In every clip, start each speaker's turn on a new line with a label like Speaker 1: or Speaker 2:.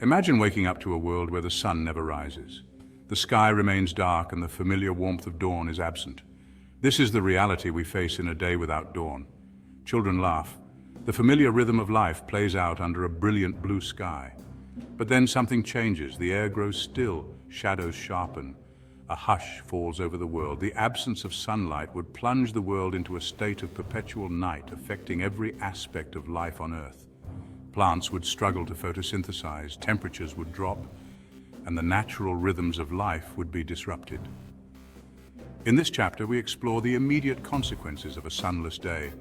Speaker 1: Imagine waking up to a world where the sun never rises. The sky remains dark and the familiar warmth of dawn is absent. This is the reality we face in a day without dawn. Children laugh. The familiar rhythm of life plays out under a brilliant blue sky. But then something changes. The air grows still, shadows sharpen. A hush falls over the world. The absence of sunlight would plunge the world into a state of perpetual night, affecting every aspect of life on Earth. Plants would struggle to photosynthesize, temperatures would drop, and the natural rhythms of life would be disrupted. In this chapter, we explore the immediate consequences of a sunless day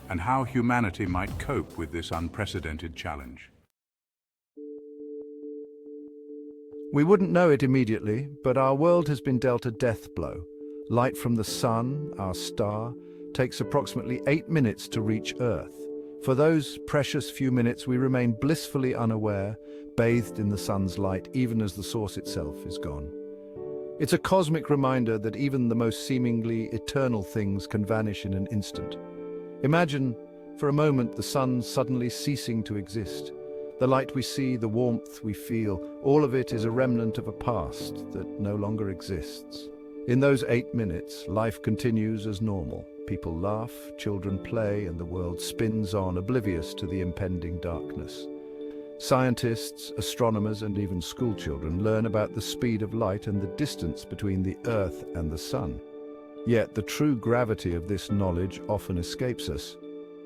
Speaker 1: and how humanity might cope with this unprecedented challenge.
Speaker 2: We wouldn't know it immediately, but our world has been dealt a death blow. Light from the sun, our star, takes approximately 8 minutes to reach Earth. For those precious few minutes, we remain blissfully unaware, bathed in the sun's light, even as the source itself is gone. It's a cosmic reminder that even the most seemingly eternal things can vanish in an instant. Imagine, for a moment, the sun suddenly ceasing to exist. The light we see, the warmth we feel, all of it is a remnant of a past that no longer exists. In those 8 minutes, life continues as normal. People laugh, children play, and the world spins on, oblivious to the impending darkness. Scientists, astronomers, and even schoolchildren learn about the speed of light and the distance between the Earth and the sun. Yet the true gravity of this knowledge often escapes us.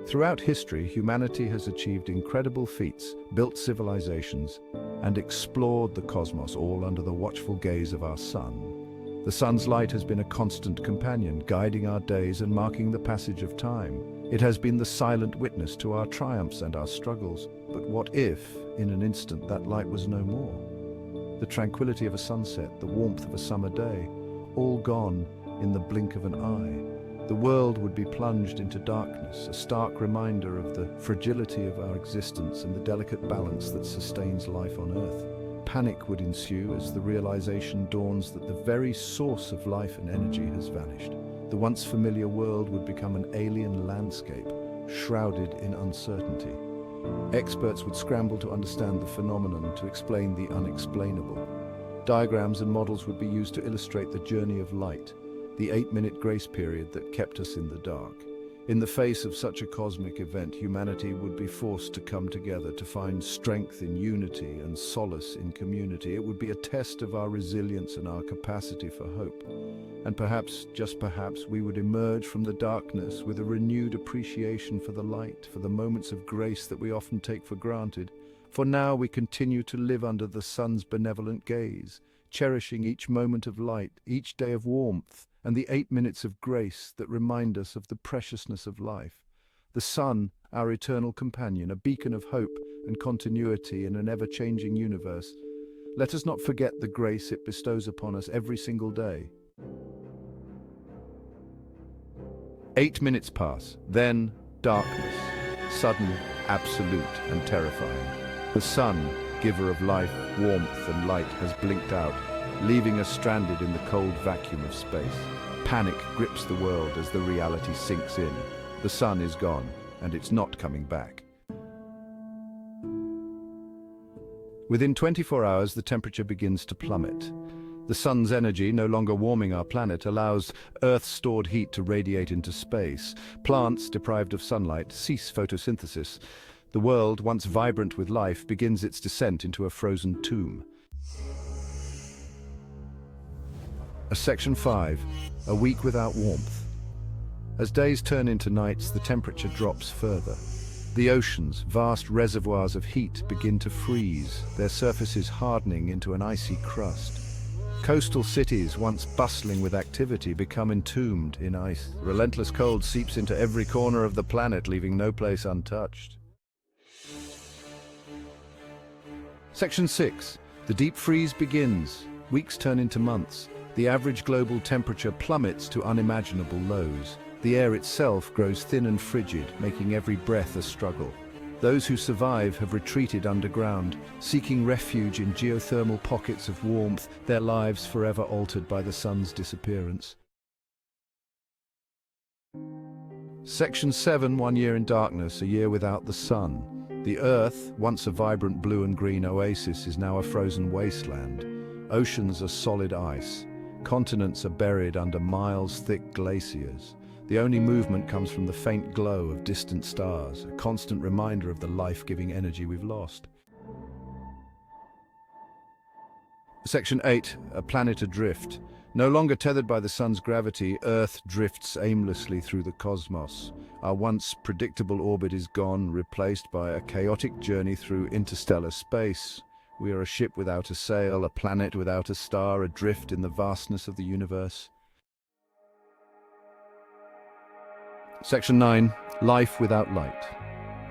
Speaker 2: Throughout history, humanity has achieved incredible feats, built civilizations, and explored the cosmos, all under the watchful gaze of our sun. The sun's light has been a constant companion, guiding our days and marking the passage of time. It has been the silent witness to our triumphs and our struggles. But what if, in an instant, that light was no more? The tranquility of a sunset, the warmth of a summer day, all gone in the blink of an eye. The world would be plunged into darkness, a stark reminder of the fragility of our existence and the delicate balance that sustains life on Earth. Panic would ensue as the realization dawns that the very source of life and energy has vanished. The once familiar world would become an alien landscape, shrouded in uncertainty. Experts would scramble to understand the phenomenon, to explain the unexplainable. Diagrams and models would be used to illustrate the journey of light, the 8-minute grace period that kept us in the dark. In the face of such a cosmic event, humanity would be forced to come together, to find strength in unity and solace in community. It would be a test of our resilience and our capacity for hope. And perhaps, just perhaps, we would emerge from the darkness with a renewed appreciation for the light, for the moments of grace that we often take for granted. For now we continue to live under the sun's benevolent gaze, cherishing each moment of light, each day of warmth, and the 8 minutes of grace that remind us of the preciousness of life. The sun, our eternal companion, a beacon of hope and continuity in an ever-changing universe. Let us not forget the grace it bestows upon us every single day. 8 minutes pass, then darkness, sudden, absolute, and terrifying. The sun, giver of life, warmth, and light, has blinked out, leaving us stranded in the cold vacuum of space. Panic grips the world as the reality sinks in. The sun is gone, and it's not coming back. Within 24 hours, the temperature begins to plummet. The sun's energy, no longer warming our planet, allows Earth's stored heat to radiate into space. Plants, deprived of sunlight, cease photosynthesis. The world, once vibrant with life, begins its descent into a frozen tomb. Section 5. A week without warmth. As days turn into nights, the temperature drops further. The oceans, vast reservoirs of heat, begin to freeze, their surfaces hardening into an icy crust. Coastal cities, once bustling with activity, become entombed in ice. Relentless cold seeps into every corner of the planet, leaving no place untouched. Section 6. The deep freeze begins. Weeks turn into months. The average global temperature plummets to unimaginable lows. The air itself grows thin and frigid, making every breath a struggle. Those who survive have retreated underground, seeking refuge in geothermal pockets of warmth, their lives forever altered by the sun's disappearance. Section 7. 1 year in darkness, a year without the sun. The Earth, once a vibrant blue and green oasis, is now a frozen wasteland. Oceans are solid ice. Continents are buried under miles-thick glaciers. The only movement comes from the faint glow of distant stars, a constant reminder of the life-giving energy we've lost. Section 8. Planet Adrift. No longer tethered by the sun's gravity, Earth drifts aimlessly through the cosmos. Our once predictable orbit is gone, replaced by a chaotic journey through interstellar space. We are a ship without a sail, a planet without a star, adrift in the vastness of the universe. Section 9. Life without light.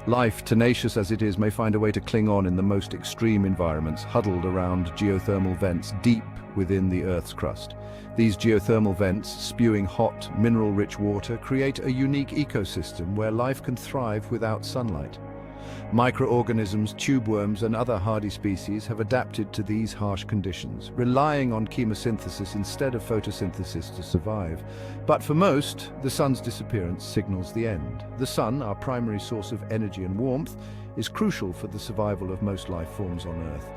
Speaker 2: Life, tenacious as it is, may find a way to cling on in the most extreme environments, huddled around geothermal vents deep within the Earth's crust. These geothermal vents, spewing hot, mineral-rich water, create a unique ecosystem where life can thrive without sunlight. Microorganisms, tube worms, and other hardy species have adapted to these harsh conditions, relying on chemosynthesis instead of photosynthesis to survive. But for most, the sun's disappearance signals the end. The sun, our primary source of energy and warmth, is crucial for the survival of most life forms on Earth.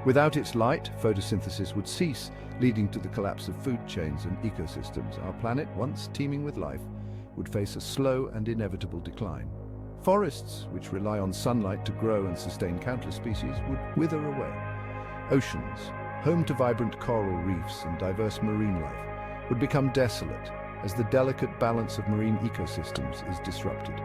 Speaker 2: Without its light, photosynthesis would cease, leading to the collapse of food chains and ecosystems. Our planet, once teeming with life, would face a slow and inevitable decline. Forests, which rely on sunlight to grow and sustain countless species, would wither away. Oceans, home to vibrant coral reefs and diverse marine life, would become desolate as the delicate balance of marine ecosystems is disrupted.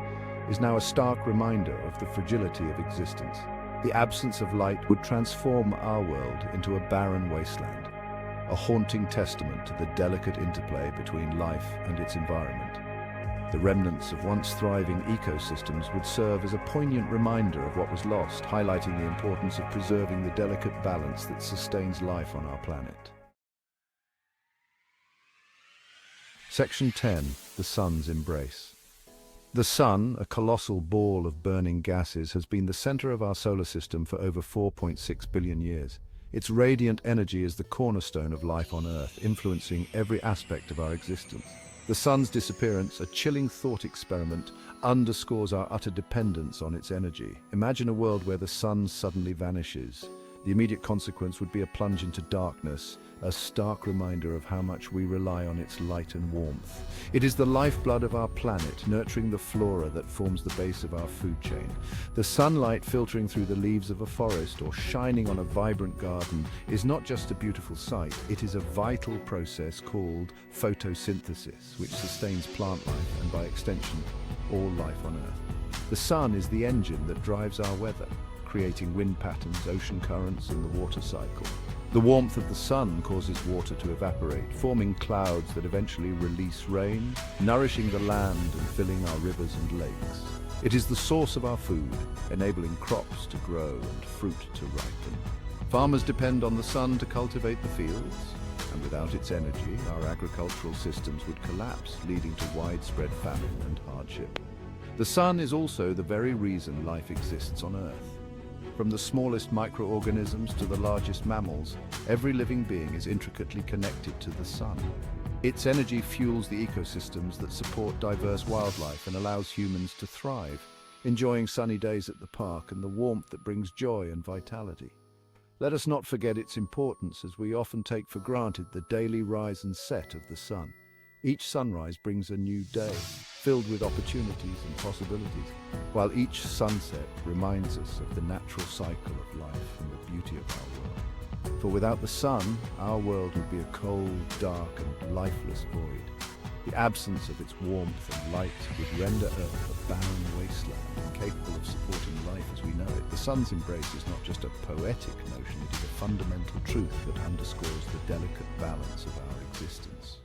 Speaker 2: Is now a stark reminder of the fragility of existence. The absence of light would transform our world into a barren wasteland, a haunting testament to the delicate interplay between life and its environment. The remnants of once thriving ecosystems would serve as a poignant reminder of what was lost, highlighting the importance of preserving the delicate balance that sustains life on our planet. Section 10. The Sun's Embrace. The Sun, a colossal ball of burning gases, has been the center of our solar system for over 4.6 billion years. Its radiant energy is the cornerstone of life on Earth, influencing every aspect of our existence. The sun's disappearance, a chilling thought experiment, underscores our utter dependence on its energy. Imagine a world where the sun suddenly vanishes. The immediate consequence would be a plunge into darkness, a stark reminder of how much we rely on its light and warmth. It is the lifeblood of our planet, nurturing the flora that forms the base of our food chain. The sunlight filtering through the leaves of a forest or shining on a vibrant garden is not just a beautiful sight, it is a vital process called photosynthesis, which sustains plant life and, by extension, all life on Earth. The sun is the engine that drives our weather, creating wind patterns, ocean currents, and the water cycle. The warmth of the sun causes water to evaporate, forming clouds that eventually release rain, nourishing the land and filling our rivers and lakes. It is the source of our food, enabling crops to grow and fruit to ripen. Farmers depend on the sun to cultivate the fields, and without its energy, our agricultural systems would collapse, leading to widespread famine and hardship. The sun is also the very reason life exists on Earth. From the smallest microorganisms to the largest mammals, every living being is intricately connected to the sun. Its energy fuels the ecosystems that support diverse wildlife and allows humans to thrive, enjoying sunny days at the park and the warmth that brings joy and vitality. Let us not forget its importance, as we often take for granted the daily rise and set of the sun. Each sunrise brings a new day, filled with opportunities and possibilities, while each sunset reminds us of the natural cycle of life and the beauty of our world. For without the sun, our world would be a cold, dark, and lifeless void. The absence of its warmth and light would render Earth a barren wasteland, incapable of supporting life as we know it. The sun's embrace is not just a poetic notion, it is a fundamental truth that underscores the delicate balance of our existence.